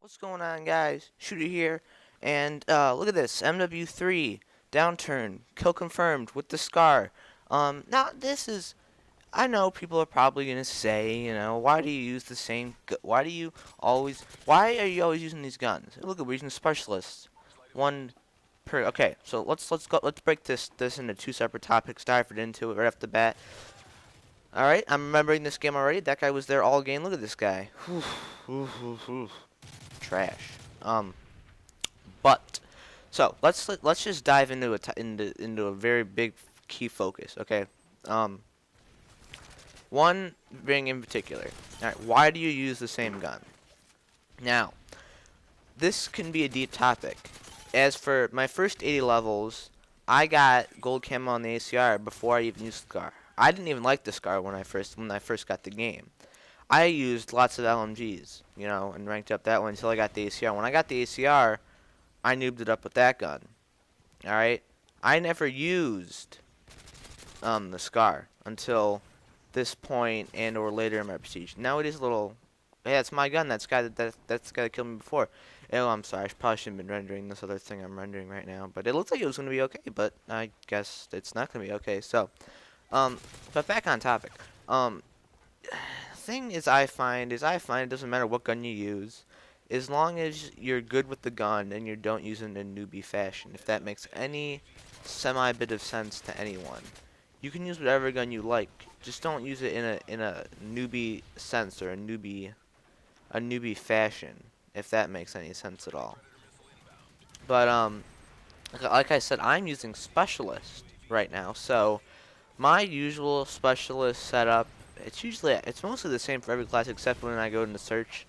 What's going on, guys? Shooter here, and look at this, MW3 downturn, kill confirmed with the scar. Now this is, I know people are probably gonna say, why do you use the same? Why do you always? Why are you always using these guns? Look, we're using specialists, one per. Okay, so let's break this into two separate topics. Dive right into it right off the bat. All right, I'm remembering this game already. That guy was there all game. Look at this guy. Trash. Um, but so let's just dive into into a very big key focus. Okay. Um, one thing in particular. All right. Why do you use the same gun? Now, this can be a deep topic. As for my first 80 levels, I got gold camo on the ACR before I even used the scar. I didn't even like the scar when I first got the game. I used lots of LMGs, and ranked up that one until I got the ACR. When I got the ACR, I noobed it up with that gun. Alright? I never used the scar until this point and or later in my prestige. Now it is a little, hey, that's my gun. That's the guy that killed me before. Oh, I'm sorry. I probably shouldn't have been rendering this other thing I'm rendering right now. But it looks like it was going to be okay. But I guess it's not going to be okay. So, but back on topic. Thing is I find it doesn't matter what gun you use, as long as you're good with the gun and you don't use it in a newbie fashion. If that makes any semi bit of sense to anyone, you can use whatever gun you like. Just don't use it in a newbie sense or a newbie fashion. If that makes any sense at all. But like I said, I'm using specialist right now, so my usual specialist setup, it's mostly the same for every class except when I go into search.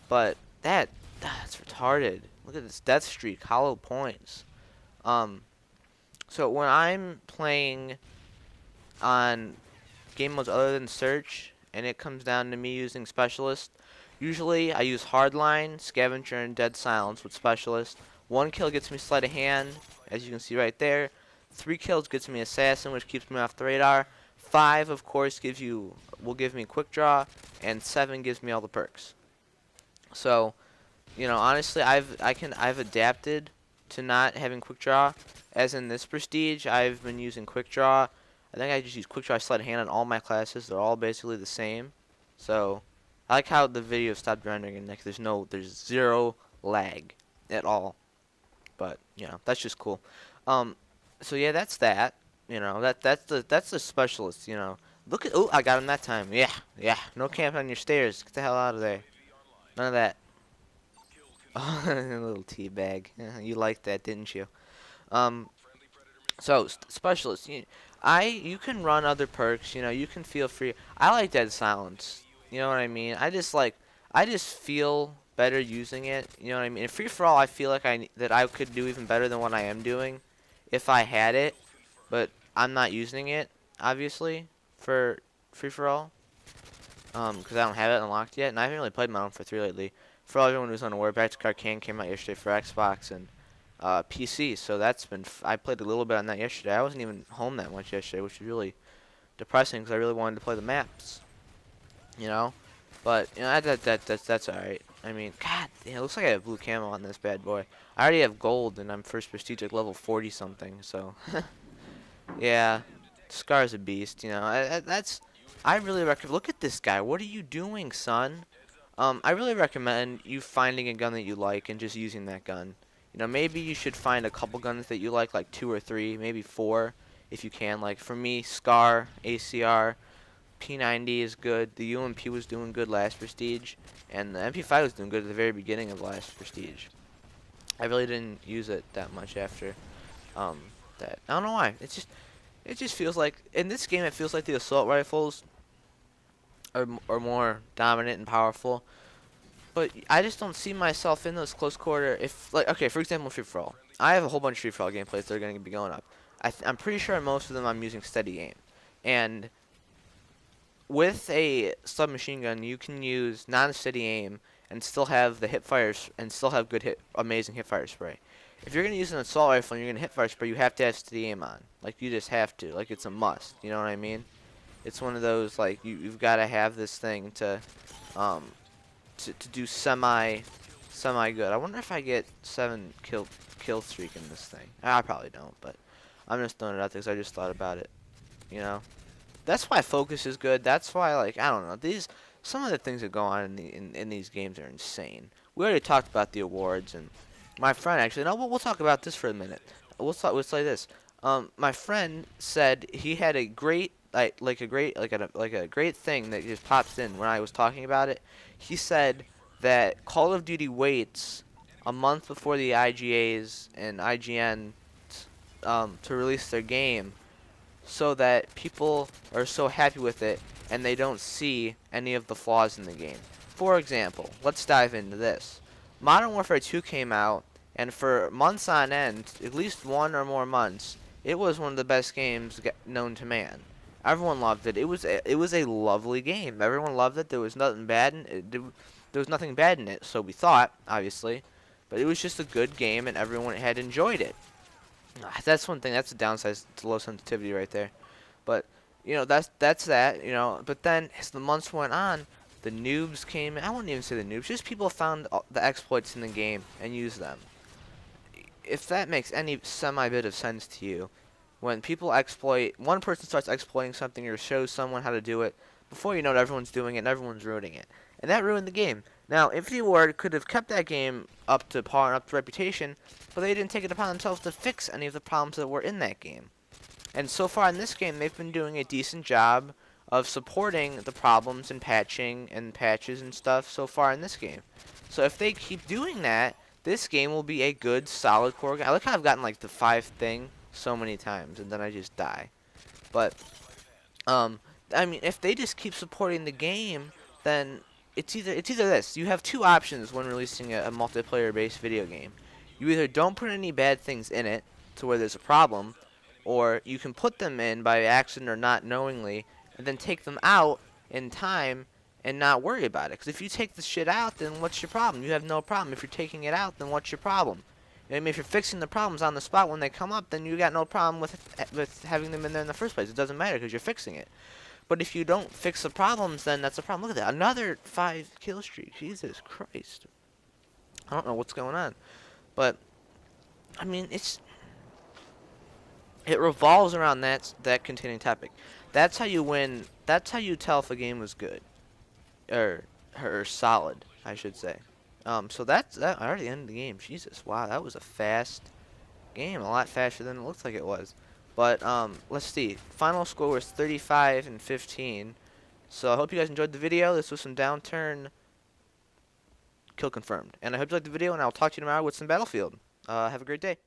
But that's retarded. Look at this death streak, hollow points. Um, so when I'm playing on game modes other than search, and it comes down to me using specialist, usually I use hardline, scavenger, and dead silence with specialist. One kill gets me sleight of hand, as you can see right there. 3 kills gets me assassin, which keeps me off the radar. 5, of course, will give me quick draw, and 7 gives me all the perks. So, honestly, I've adapted to not having quick draw. As in this prestige, I've been using quick draw. I think I just use quick draw sleight of hand on all my classes. They're all basically the same. So, I like how the video stopped rendering and like there's zero lag at all. But that's just cool. So yeah, that's that. That's the specialist. Look at, oh, I got him that time. Yeah. No camping on your stairs. Get the hell out of there. None of that. Oh, a little tea bag. You liked that, didn't you? Um, so specialist. You can run other perks. You can feel free. I like dead silence. You know what I mean? I just feel better using it. You know what I mean? In free for all, I feel like that I could do even better than what I am doing if I had it, but I'm not using it obviously for free for all. Because I don't have it unlocked yet, and I haven't really played Modern Warfare 3 lately. For all everyone who's unaware, Back to Arcane came out yesterday for Xbox and PC, so I played a little bit on that yesterday. I wasn't even home that much yesterday, which is really depressing because I really wanted to play the maps, But that's alright. I mean, God, it looks like I have blue camo on this bad boy. I already have gold, and I'm first prestige like level 40 something. So, yeah, Scar's a beast. I really recommend. Look at this guy. What are you doing, son? I really recommend you finding a gun that you like and just using that gun. Maybe you should find a couple guns that you like 2 or 3, maybe 4, if you can. Like for me, Scar, ACR. P90 is good. The UMP was doing good last prestige, and the MP5 was doing good at the very beginning of last prestige. I really didn't use it that much after that. I don't know why. It just feels like in this game it feels like the assault rifles are more dominant and powerful. But I just don't see myself in those close quarter. If like okay, for example, free for all. I have a whole bunch of free for all gameplays that are going to be going up. I'm pretty sure most of them I'm using steady aim, and with a submachine gun, you can use non-steady aim and still have the hipfire and still have amazing hipfire spray. If you're gonna use an assault rifle and you're gonna hipfire spray, you have to have steady aim on. Like you just have to. Like it's a must. You know what I mean? It's one of those like you've got to have this thing to do semi semi good. I wonder if I get 7 kill streak in this thing. I probably don't, but I'm just throwing it out there because I just thought about it. You know, that's why focus is good. That's why, like, I don't know, some of the things that go on in these games are insane. We already talked about the awards, and my friend actually. No, we'll talk about this for a minute. We'll say this. My friend said he had a great like a great thing that just pops in when I was talking about it. He said that Call of Duty waits a month before the IGAs and IGN to release their game, so that people are so happy with it and they don't see any of the flaws in the game. For example, let's dive into this. Modern Warfare 2 came out, and for months on end, at least 1 or more months, it was one of the best games known to man. Everyone loved it. It was a lovely game. Everyone loved it. There was nothing bad in it. There was nothing bad in it, so we thought, obviously, but it was just a good game, and everyone had enjoyed it. That's one thing. That's a downside to low sensitivity right there. But you know, that's that. You know, but then as the months went on, the noobs came in. I wouldn't even say the noobs. Just people found the exploits in the game and used them. If that makes any semi bit of sense to you, when people exploit, one person starts exploiting something or shows someone how to do it, before you know it, everyone's doing it and everyone's ruining it, and that ruined the game. Now, Infinity Ward could have kept that game up to par and up to reputation, but they didn't take it upon themselves to fix any of the problems that were in that game. And so far in this game, they've been doing a decent job of supporting the problems and patching and patches and stuff so far in this game. So if they keep doing that, this game will be a good, solid core game. I like how I've gotten like the 5 thing so many times, and then I just die. But, I mean, if they just keep supporting the game, then it's either this. You have 2 options when releasing a multiplayer-based video game. You either don't put any bad things in it to where there's a problem, or you can put them in by accident or not knowingly, and then take them out in time and not worry about it. Because if you take the shit out, then what's your problem? You have no problem. If you're taking it out, then what's your problem? I mean, if you're fixing the problems on the spot when they come up, then you got no problem with having them in there in the first place. It doesn't matter because you're fixing it. But if you don't fix the problems, then that's a problem. Look at that. Another 5 kill streak. Jesus Christ. I don't know what's going on. But, I mean, it revolves around that containing topic. That's how you win. That's how you tell if a game was good. Or solid, I should say. So that's that. I already ended the game. Jesus, wow, that was a fast game. A lot faster than it looks like it was. But let's see. Final score was 35-15. So I hope you guys enjoyed the video. This was some Downturn Kill Confirmed. And I hope you liked the video, and I'll talk to you tomorrow with some Battlefield. Have a great day.